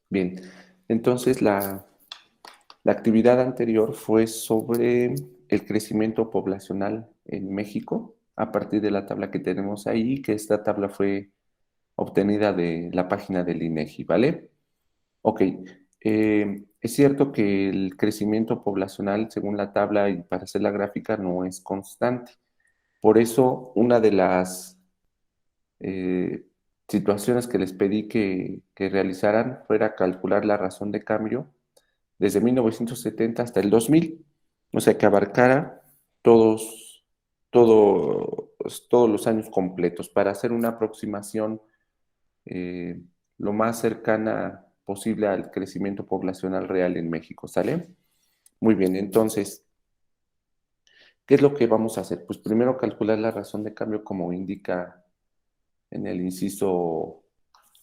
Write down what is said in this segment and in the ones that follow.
Bien, entonces la actividad anterior fue sobre el crecimiento poblacional en México a partir de la tabla que tenemos ahí, que esta tabla fue obtenida de la página del INEGI, ¿vale? Ok, es cierto que el crecimiento poblacional, según la tabla y para hacer la gráfica, no es constante. Por eso, una de las eh, situaciones que les pedí que realizaran fuera calcular la razón de cambio desde 1970 hasta el 2000, o sea, que abarcara todos, todos los años completos para hacer una aproximación eh, lo más cercana posible al crecimiento poblacional real en México, ¿sale? Muy bien, entonces, ¿qué es lo que vamos a hacer? Pues primero calcular la razón de cambio como indica en el inciso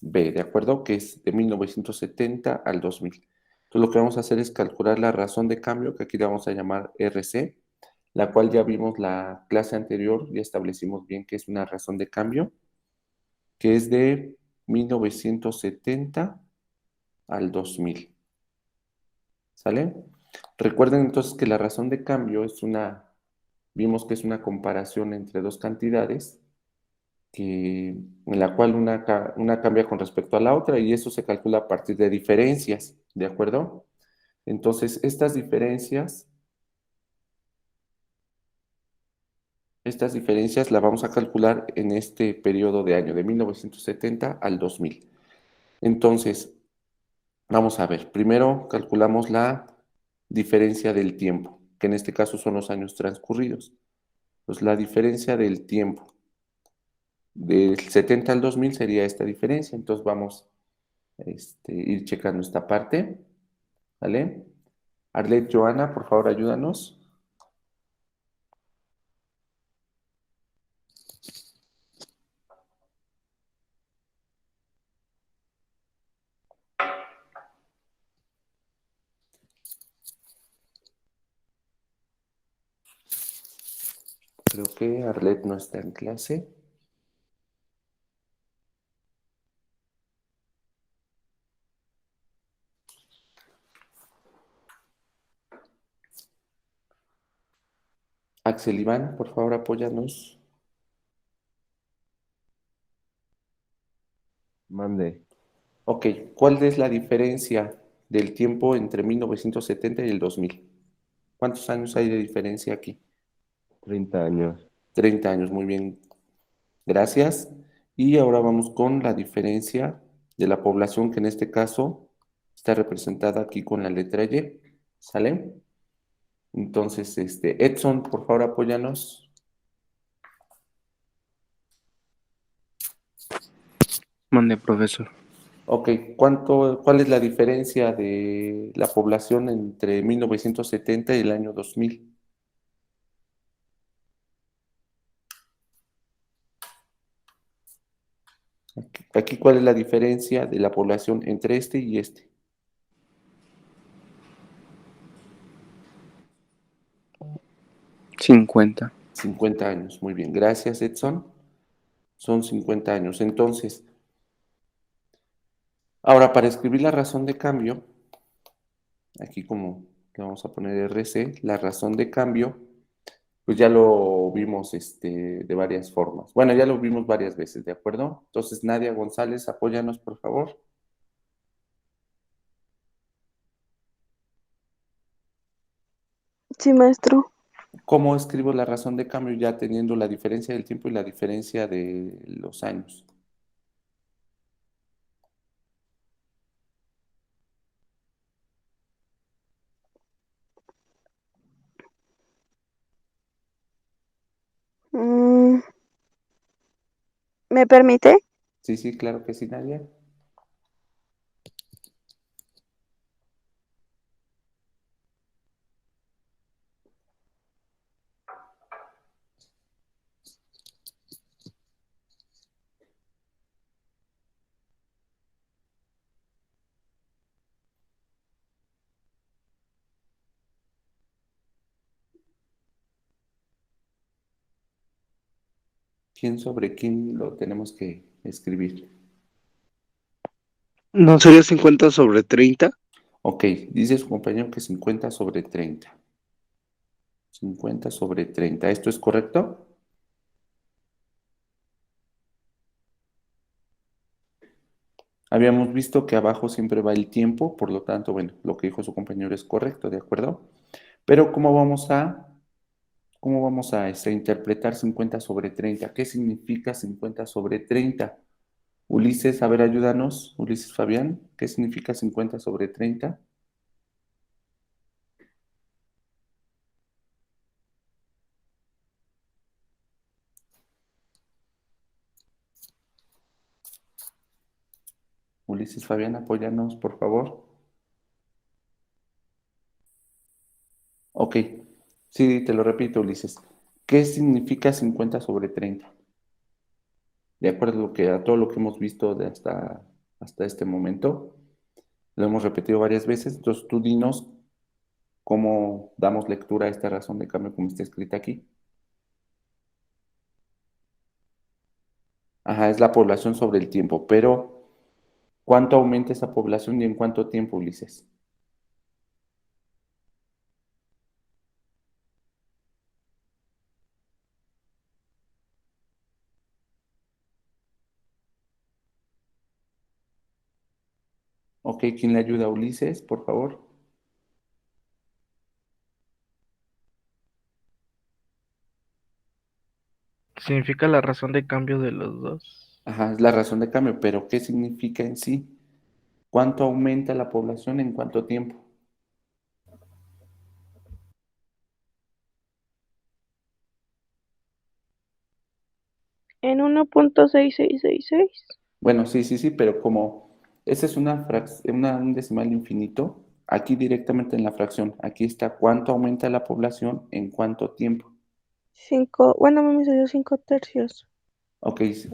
B, ¿de acuerdo? Que es de 1970 al 2000. Entonces lo que vamos a hacer es calcular la razón de cambio, que aquí le vamos a llamar RC, la cual ya vimos la clase anterior, ya establecimos bien que es una razón de cambio, que es de 1970 al 2000. ¿Sale? Recuerden entonces que la razón de cambio vimos que es una comparación entre dos cantidades en la cual una cambia con respecto a la otra y eso se calcula a partir de diferencias, ¿de acuerdo? Entonces, estas diferencias las vamos a calcular en este periodo de año, de 1970 al 2000. Entonces, vamos a ver, primero calculamos la diferencia del tiempo, que en este caso son los años transcurridos. Pues la diferencia del tiempo del 70 al 2000 sería esta diferencia. Entonces vamos ir checando esta parte. ¿Vale? Arlet, Joana, por favor, ayúdanos. Creo que Arlet no está en clase. Axel Iván, por favor, apóyanos. Mande. Ok, ¿cuál es la diferencia del tiempo entre 1970 y el 2000? ¿Cuántos años hay de diferencia aquí? 30 años. 30 años, muy bien, gracias. Y ahora vamos con la diferencia de la población, que en este caso está representada aquí con la letra Y. ¿Sale? Entonces, Edson, por favor, apóyanos. Mande, profesor. Ok, ¿cuál es la diferencia de la población entre 1970 y el año 2000? Aquí, ¿cuál es la diferencia de la población entre este y este? 50. 50 años. Muy bien, gracias, Edson. Son 50 años. Entonces, ahora para escribir la razón de cambio, aquí como le vamos a poner RC, la razón de cambio, pues ya lo vimos de varias formas. Bueno, ya lo vimos varias veces, ¿de acuerdo? Entonces, Nadia González, apóyanos, por favor. Sí, maestro. ¿Cómo escribo la razón de cambio ya teniendo la diferencia del tiempo y la diferencia de los años? Mm, ¿Me permite? Sí, sí, claro que sí, Nadia. ¿Quién sobre quién lo tenemos que escribir? ¿No sería 50/30? Ok, dice su compañero que 50/30. 50/30. ¿Esto es correcto? Habíamos visto que abajo siempre va el tiempo, por lo tanto, bueno, lo que dijo su compañero es correcto, ¿de acuerdo? Pero ¿cómo vamos a interpretar 50/30? ¿Qué significa 50/30? Ulises, a ver, ayúdanos. Ulises Fabián, ¿qué significa 50/30? Ulises Fabián, apóyanos, por favor. Ok, sí, te lo repito, Ulises. ¿Qué significa 50/30? De acuerdo a todo lo que hemos visto hasta este momento, lo hemos repetido varias veces, entonces tú dinos cómo damos lectura a esta razón de cambio como está escrita aquí. Ajá, es la población sobre el tiempo, pero ¿cuánto aumenta esa población y en cuánto tiempo, Ulises? Ok, ¿quién le ayuda a Ulises, por favor? Significa la razón de cambio de los dos. Ajá, es la razón de cambio, pero ¿qué significa en sí? ¿Cuánto aumenta la población en cuánto tiempo? En 1.6666. Bueno, sí, sí, sí, pero como esa es un decimal infinito, aquí directamente en la fracción, aquí está cuánto aumenta la población en cuánto tiempo. 5, bueno, me salió 5 tercios. Ok, sí,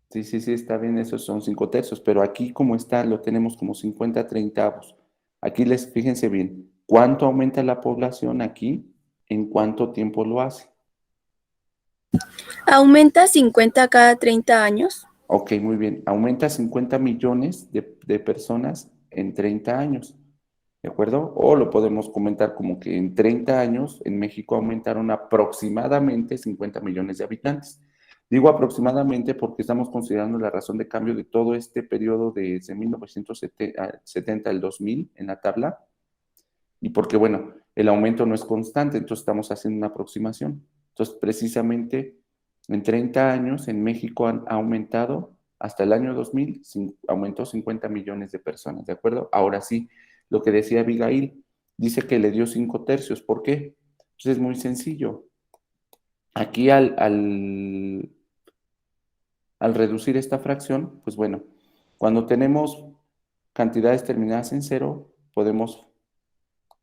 sí, sí, sí, está bien, esos son 5 tercios, pero aquí como está, lo tenemos como 50/30. Aquí fíjense bien, ¿cuánto aumenta la población aquí? ¿En cuánto tiempo lo hace? ¿Aumenta 50 cada 30 años? Ok, muy bien, aumenta 50 millones de personas en 30 años, ¿de acuerdo? O lo podemos comentar como que en 30 años en México aumentaron aproximadamente 50 millones de habitantes. Digo aproximadamente porque estamos considerando la razón de cambio de todo este periodo desde 1970 al 2000 en la tabla y porque, bueno, el aumento no es constante, entonces estamos haciendo una aproximación. Entonces, precisamente en 30 años en México ha aumentado, hasta el año 2000, aumentó 50 millones de personas, ¿de acuerdo? Ahora sí, lo que decía Abigail, dice que le dio 5 tercios, ¿por qué? Pues es muy sencillo. Aquí al reducir esta fracción, pues bueno, cuando tenemos cantidades terminadas en cero, podemos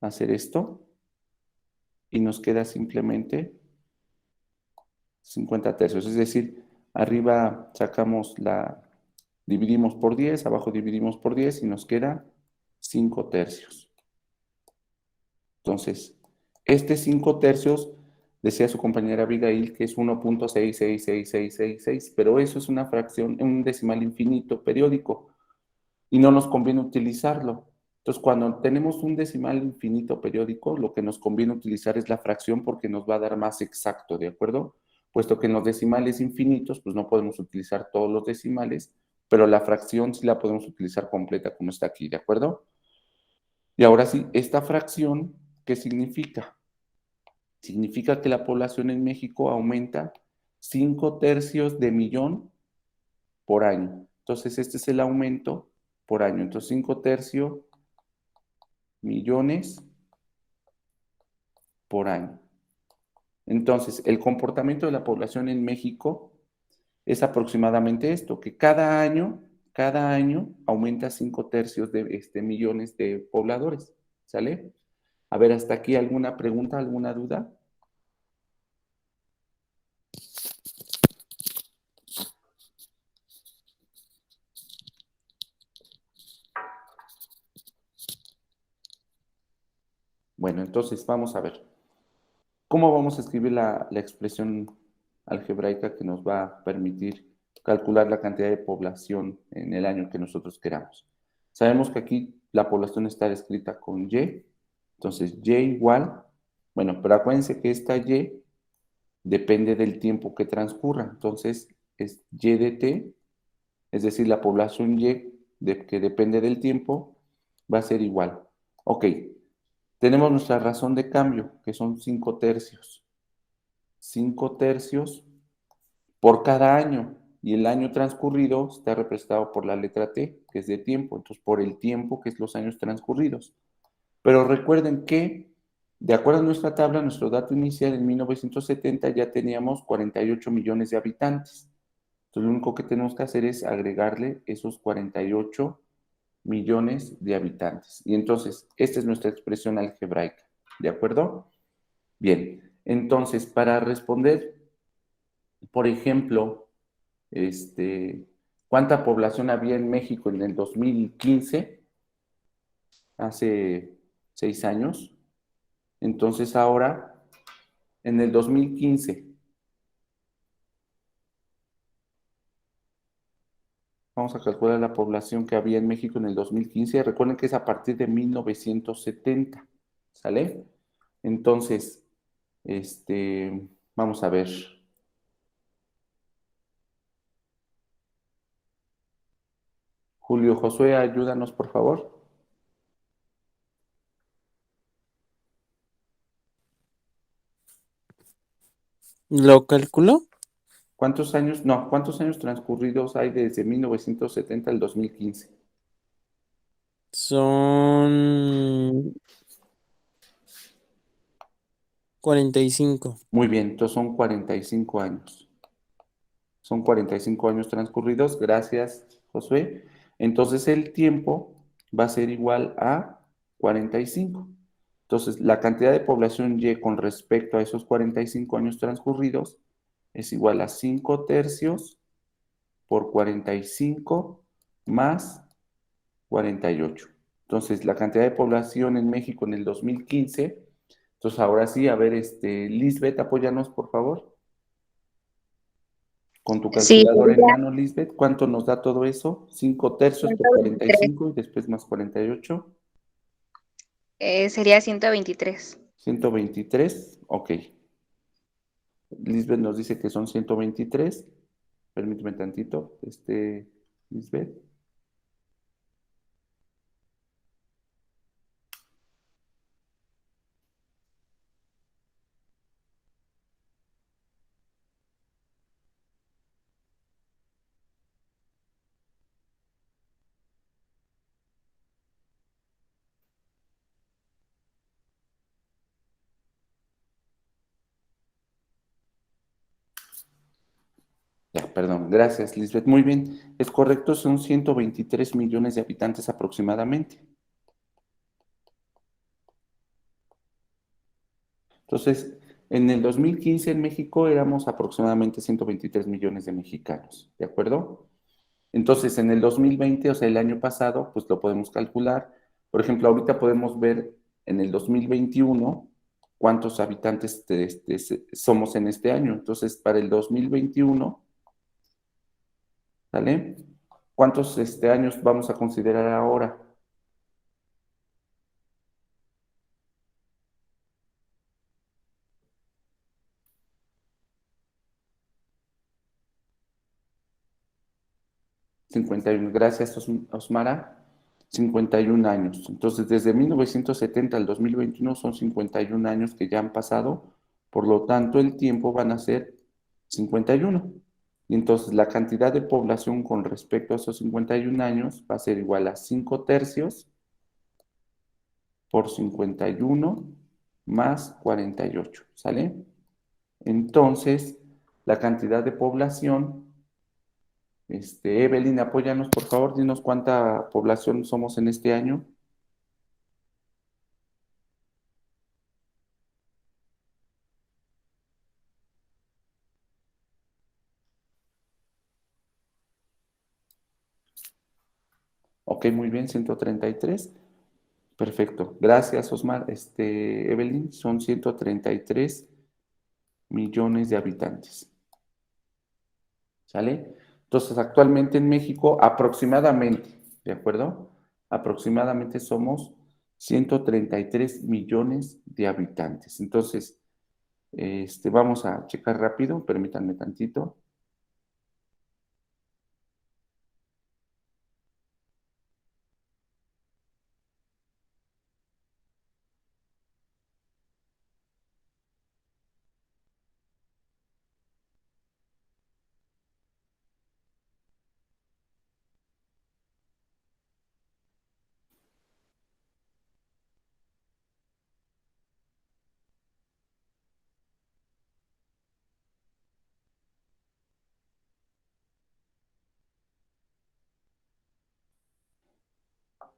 hacer esto y nos queda simplemente 50 tercios. Es decir, arriba dividimos por 10, abajo dividimos por 10 y nos queda 5 tercios. Entonces, este 5 tercios, decía su compañera Abigail, que es 1.66666, pero eso es una fracción, un decimal infinito periódico y no nos conviene utilizarlo. Entonces, cuando tenemos un decimal infinito periódico, lo que nos conviene utilizar es la fracción porque nos va a dar más exacto, ¿de acuerdo? Puesto que en los decimales infinitos, pues no podemos utilizar todos los decimales, pero la fracción sí la podemos utilizar completa como está aquí, ¿de acuerdo? Y ahora sí, esta fracción, ¿qué significa? Significa que la población en México aumenta 5 tercios de millón por año. Entonces, este es el aumento por año. Entonces, 5 tercios millones por año. Entonces, el comportamiento de la población en México es aproximadamente esto, que cada año aumenta 5 tercios de millones de pobladores. ¿Sale? A ver, hasta aquí alguna pregunta, alguna duda. Bueno, entonces vamos a ver. ¿Cómo vamos a escribir la expresión algebraica que nos va a permitir calcular la cantidad de población en el año que nosotros queramos. Sabemos que aquí la población está escrita con Y, entonces Y igual, bueno, pero acuérdense que esta Y depende del tiempo que transcurra, entonces es Y de T, es decir, la población Y que depende del tiempo va a ser igual. Ok, tenemos nuestra razón de cambio, que son 5 tercios. 5 tercios por cada año, y el año transcurrido está representado por la letra T, que es de tiempo, entonces por el tiempo que es los años transcurridos. Pero recuerden que, de acuerdo a nuestra tabla, nuestro dato inicial en 1970 ya teníamos 48 millones de habitantes. Entonces lo único que tenemos que hacer es agregarle esos 48 millones de habitantes. Y entonces, esta es nuestra expresión algebraica. ¿De acuerdo? Bien, entonces, para responder, por ejemplo, ¿cuánta población había en México en el 2015? Hace 6 años. Entonces ahora, en el 2015, vamos a calcular la población que había en México en el 2015. Recuerden que es a partir de 1970, ¿sale? Entonces, vamos a ver. Julio Josué, ayúdanos, por favor. ¿Lo calculo? ¿Cuántos años transcurridos hay desde 1970 al 2015? Son 45. Muy bien, entonces son 45 años. Son 45 años transcurridos, gracias, Josué. Entonces el tiempo va a ser igual a 45. Entonces la cantidad de población Y con respecto a esos 45 años transcurridos es igual a 5 tercios por 45 más 48. Entonces la cantidad de población en México en el 2015. Entonces ahora sí, a ver, Lisbeth, apóyanos, por favor. Con tu Sí, calculadora en mano, Lisbeth, ¿cuánto nos da todo eso? 5 tercios por 45 y después más 48. sería 123. 123, ok. Lisbeth nos dice que son 123. Permíteme tantito, Lisbeth. Ya, perdón, gracias, Lisbeth. Muy bien, es correcto, son 123 millones de habitantes aproximadamente. Entonces, en el 2015 en México éramos aproximadamente 123 millones de mexicanos, ¿de acuerdo? Entonces, en el 2020, o sea, el año pasado, pues lo podemos calcular. Por ejemplo, ahorita podemos ver en el 2021 cuántos habitantes somos en este año. Entonces, para el 2021, ¿sale? ¿Cuántos años vamos a considerar ahora? ...51, gracias, Osmara. 51 años. Entonces, desde 1970 al 2021 son 51 años que ya han pasado. Por lo tanto, el tiempo van a ser 51. Y entonces la cantidad de población con respecto a esos 51 años va a ser igual a 5 tercios por 51 más 48. ¿Sale? Entonces, la cantidad de población... Evelyn, apóyanos, por favor, dinos cuánta población somos en este año. Ok, muy bien, 133. Perfecto. Gracias, Osmar. Evelyn, son 133 millones de habitantes. ¿Sale? Entonces, actualmente en México, aproximadamente, ¿de acuerdo? Aproximadamente somos 133 millones de habitantes. Entonces, vamos a checar rápido, permítanme tantito.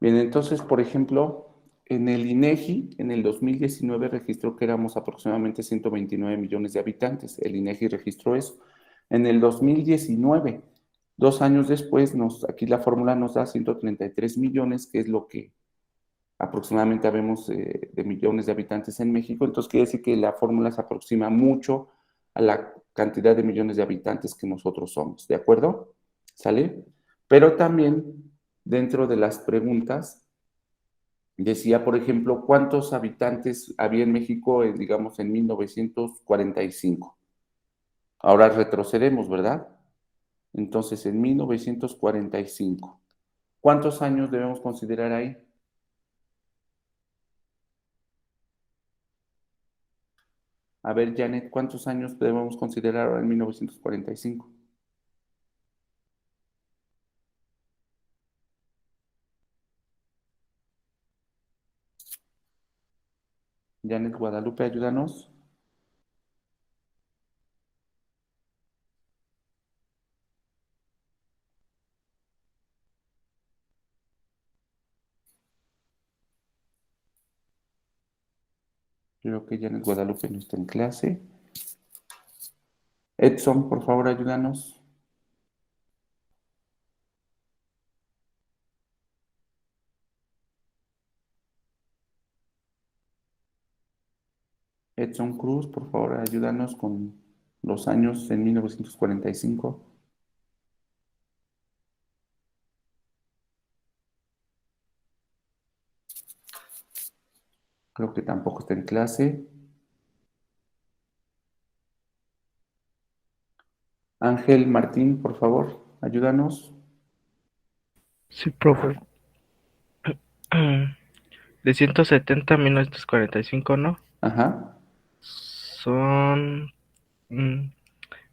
Bien, entonces, por ejemplo, en el INEGI, en el 2019 registró que éramos aproximadamente 129 millones de habitantes. El INEGI registró eso. En el 2019, 2 años después, aquí la fórmula nos da 133 millones, que es lo que aproximadamente habemos de millones de habitantes en México. Entonces, quiere decir que la fórmula se aproxima mucho a la cantidad de millones de habitantes que nosotros somos. ¿De acuerdo? ¿Sale? Pero también dentro de las preguntas decía, por ejemplo, cuántos habitantes había en México, digamos, en 1945. Ahora retrocedemos, ¿verdad? Entonces, en 1945, ¿cuántos años debemos considerar ahí? A ver, Janet, ¿cuántos años debemos considerar ahora en 1945? Janet Guadalupe, ayúdanos. Creo que Janet Guadalupe no está en clase. Edson, por favor, ayúdanos. Edson Cruz, por favor, ayúdanos con los años en 1945. Creo que tampoco está en clase. Ángel Martín, por favor, ayúdanos. Sí, profe. De 170 a 1945, ¿no? Ajá. Son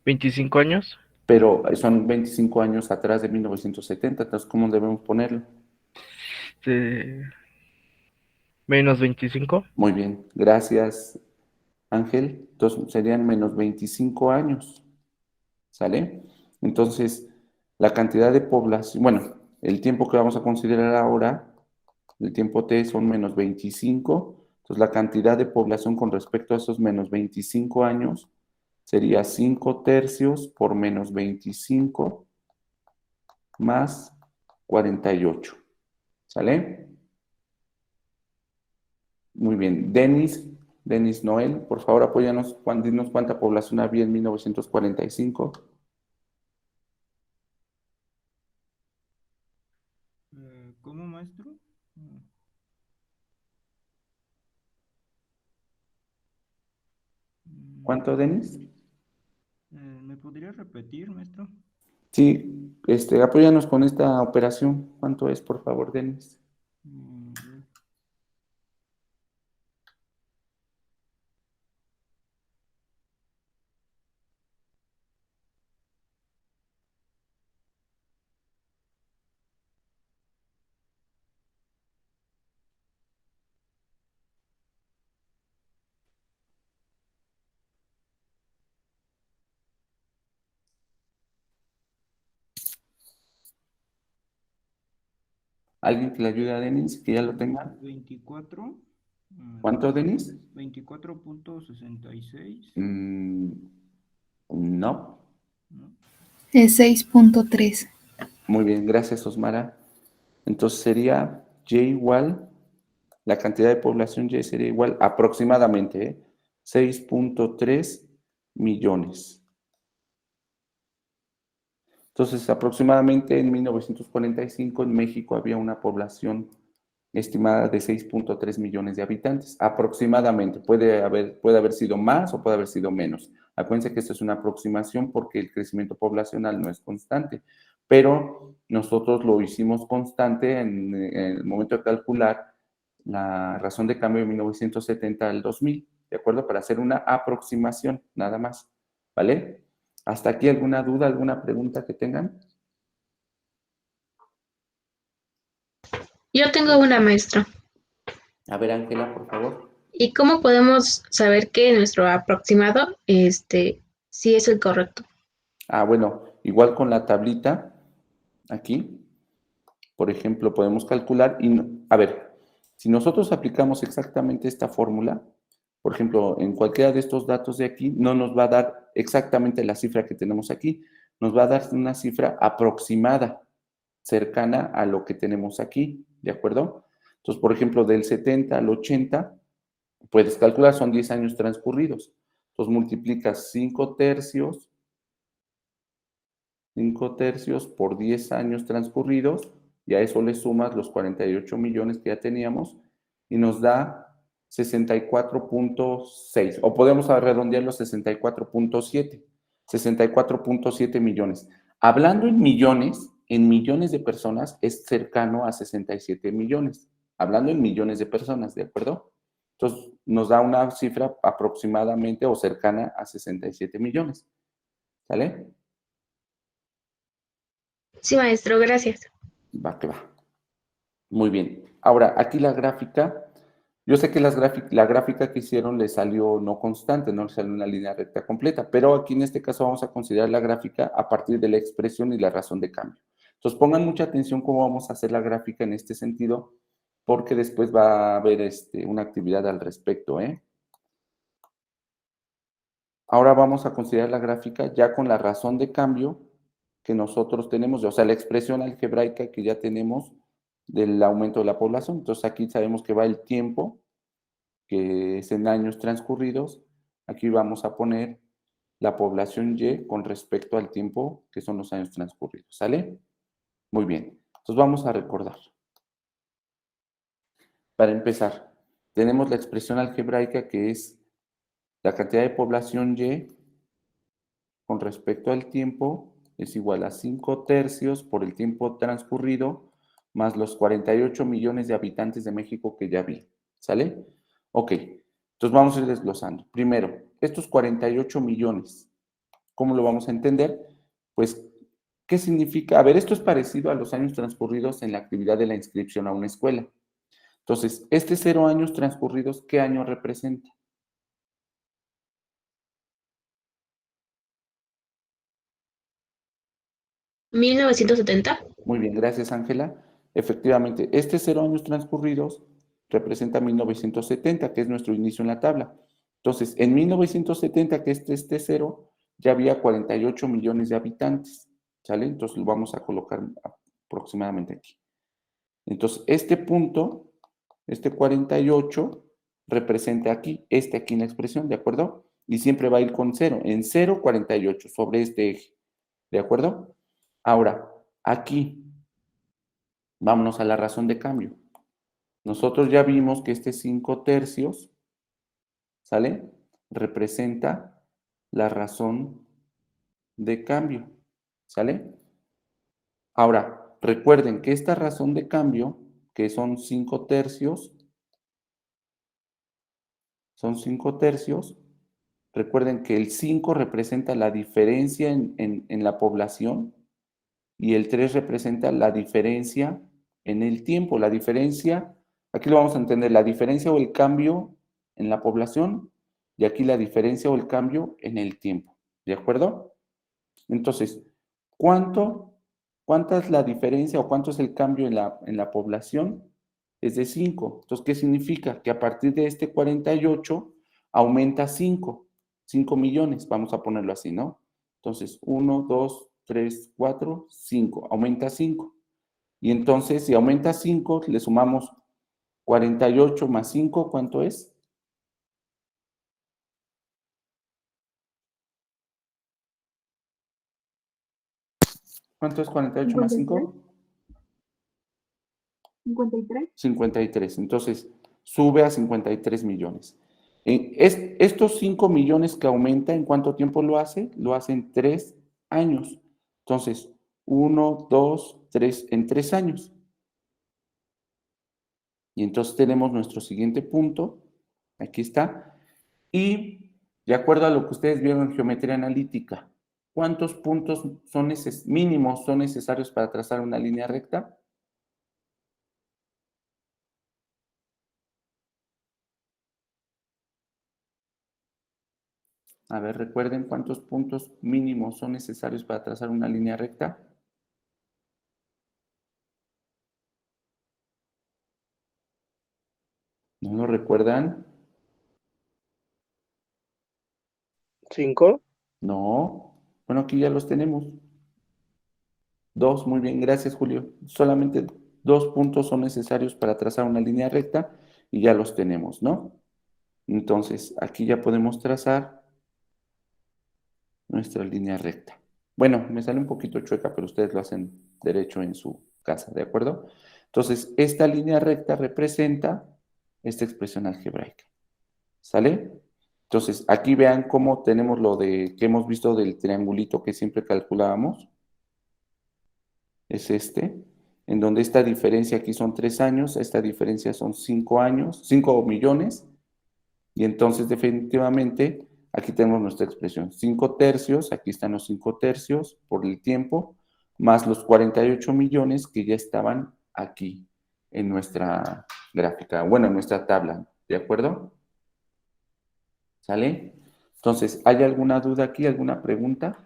25 años. Pero son 25 años atrás de 1970, entonces, ¿cómo debemos ponerlo? Menos 25. Muy bien, gracias, Ángel. Entonces, serían menos 25 años, ¿sale? Entonces, la cantidad de población, bueno, el tiempo que vamos a considerar ahora, el tiempo T son menos 25, entonces la cantidad de población con respecto a esos menos 25 años sería 5 tercios por menos 25 más 48, ¿sale? Muy bien. Denis Noel, por favor, apóyanos, dinos cuánta población había en 1945. ¿Cómo, maestro? ¿Cuánto, Denis? ¿Me podría repetir, maestro? Sí, apóyanos con esta operación. ¿Cuánto es, por favor, Denis? ¿Alguien que le ayude a Denis, que ya lo tenga? 24. ¿Cuánto, Denis? 24.66. No. ¿No? Es 6.3. Muy bien, gracias, Osmara. Entonces sería Y igual, la cantidad de población Y sería igual aproximadamente 6.3 millones. Entonces, aproximadamente en 1945 en México había una población estimada de 6.3 millones de habitantes. Aproximadamente, puede haber sido más o puede haber sido menos. Acuérdense que esto es una aproximación porque el crecimiento poblacional no es constante, pero nosotros lo hicimos constante en el momento de calcular la razón de cambio de 1970 al 2000, ¿de acuerdo? Para hacer una aproximación, nada más, ¿vale? ¿Hasta aquí alguna duda, alguna pregunta que tengan? Yo tengo una, maestro. A ver, Ángela, por favor. ¿Y cómo podemos saber que nuestro aproximado, sí es el correcto? Bueno, igual con la tablita, aquí, por ejemplo, podemos calcular y, a ver, si nosotros aplicamos exactamente esta fórmula, por ejemplo, en cualquiera de estos datos de aquí, no nos va a dar exactamente la cifra que tenemos aquí, nos va a dar una cifra aproximada, cercana a lo que tenemos aquí, ¿de acuerdo? Entonces, por ejemplo, del 70 al 80, puedes calcular, son 10 años transcurridos. Entonces, multiplicas 5 tercios por 10 años transcurridos, y a eso le sumas los 48 millones que ya teníamos, y nos da 64.6, o podemos redondearlo 64.7 millones. Hablando en millones de personas es cercano a 67 millones. Hablando en millones de personas, ¿de acuerdo? Entonces, nos da una cifra aproximadamente o cercana a 67 millones. ¿Sale? Sí, maestro, gracias. Va que va. Muy bien. Ahora, aquí la gráfica, yo sé que la gráfica que hicieron le salió no constante, no le salió una línea recta completa, pero aquí en este caso vamos a considerar la gráfica a partir de la expresión y la razón de cambio. Entonces, pongan mucha atención cómo vamos a hacer la gráfica en este sentido, porque después va a haber una actividad al respecto, ¿eh? Ahora vamos a considerar la gráfica ya con la razón de cambio que nosotros tenemos, o sea, la expresión algebraica que ya tenemos del aumento de la población. Entonces, aquí sabemos que va el tiempo, que es en años transcurridos. Aquí vamos a poner la población Y con respecto al tiempo, que son los años transcurridos. ¿Sale? Muy bien. Entonces, vamos a recordar. Para empezar, tenemos la expresión algebraica que es la cantidad de población Y con respecto al tiempo es igual a 5 tercios por el tiempo transcurrido más los 48 millones de habitantes de México que ya vi. ¿Sale? Ok. Entonces vamos a ir desglosando. Primero, estos 48 millones, ¿cómo lo vamos a entender? Pues, ¿qué significa? A ver, esto es parecido a los años transcurridos en la actividad de la inscripción a una escuela. Entonces, este 0 años transcurridos, ¿qué año representa? ¿1970? Muy bien, gracias, Ángela. Efectivamente, este 0 años transcurridos representa 1970, que es nuestro inicio en la tabla. Entonces, en 1970, que este 0, ya había 48 millones de habitantes, ¿sale? Entonces, lo vamos a colocar aproximadamente aquí. Entonces, este punto, este 48, representa aquí, aquí en la expresión, ¿de acuerdo? Y siempre va a ir con 0, en 0, 48, sobre este eje, ¿de acuerdo? Ahora, aquí, vámonos a la razón de cambio. Nosotros ya vimos que este 5 tercios, ¿sale? Representa la razón de cambio, ¿sale? Ahora, recuerden que esta razón de cambio, que son 5 tercios, recuerden que el 5 representa la diferencia en la población y el 3 representa la diferencia en el tiempo. La diferencia, aquí lo vamos a entender, la diferencia o el cambio en la población y aquí la diferencia o el cambio en el tiempo. ¿De acuerdo? Entonces, ¿cuánta es la diferencia o cuánto es el cambio en la población? Es de 5. Entonces, ¿qué significa? Que a partir de este 48 aumenta 5 millones, vamos a ponerlo así, ¿no? Entonces, 1, 2, 3, 4, 5, aumenta 5. Y entonces, si aumenta 5, le sumamos 48 más 5, ¿cuánto es? ¿Cuánto es 48 más 5? 53. 53. Entonces, sube a 53 millones. Estos 5 millones que aumenta, ¿en cuánto tiempo lo hace? Lo hace en 3 años. Entonces, 1, 2, 3, en 3 años. Y entonces tenemos nuestro siguiente punto. Aquí está. Y de acuerdo a lo que ustedes vieron en geometría analítica, ¿cuántos puntos mínimos son necesarios para trazar una línea recta? A ver, recuerden cuántos puntos mínimos son necesarios para trazar una línea recta. ¿No lo recuerdan? 5. No. Bueno, aquí ya los tenemos. 2, muy bien, gracias Julio. Solamente 2 puntos son necesarios para trazar una línea recta y ya los tenemos, ¿no? Entonces, aquí ya podemos trazar nuestra línea recta. Bueno, me sale un poquito chueca, pero ustedes lo hacen derecho en su casa, ¿de acuerdo? Entonces, esta línea recta representa esta expresión algebraica. ¿Sale? Entonces, aquí vean cómo tenemos lo de que hemos visto del triangulito que siempre calculábamos. Es este, en donde esta diferencia aquí son 3 años, esta diferencia son 5 años, 5 millones, y entonces definitivamente aquí tenemos nuestra expresión, 5 tercios, aquí están los 5 tercios por el tiempo, más los 48 millones que ya estaban aquí en nuestra gráfica, bueno, en nuestra tabla, ¿de acuerdo? ¿Sale? Entonces, ¿hay alguna duda aquí, alguna pregunta?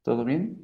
¿Todo bien?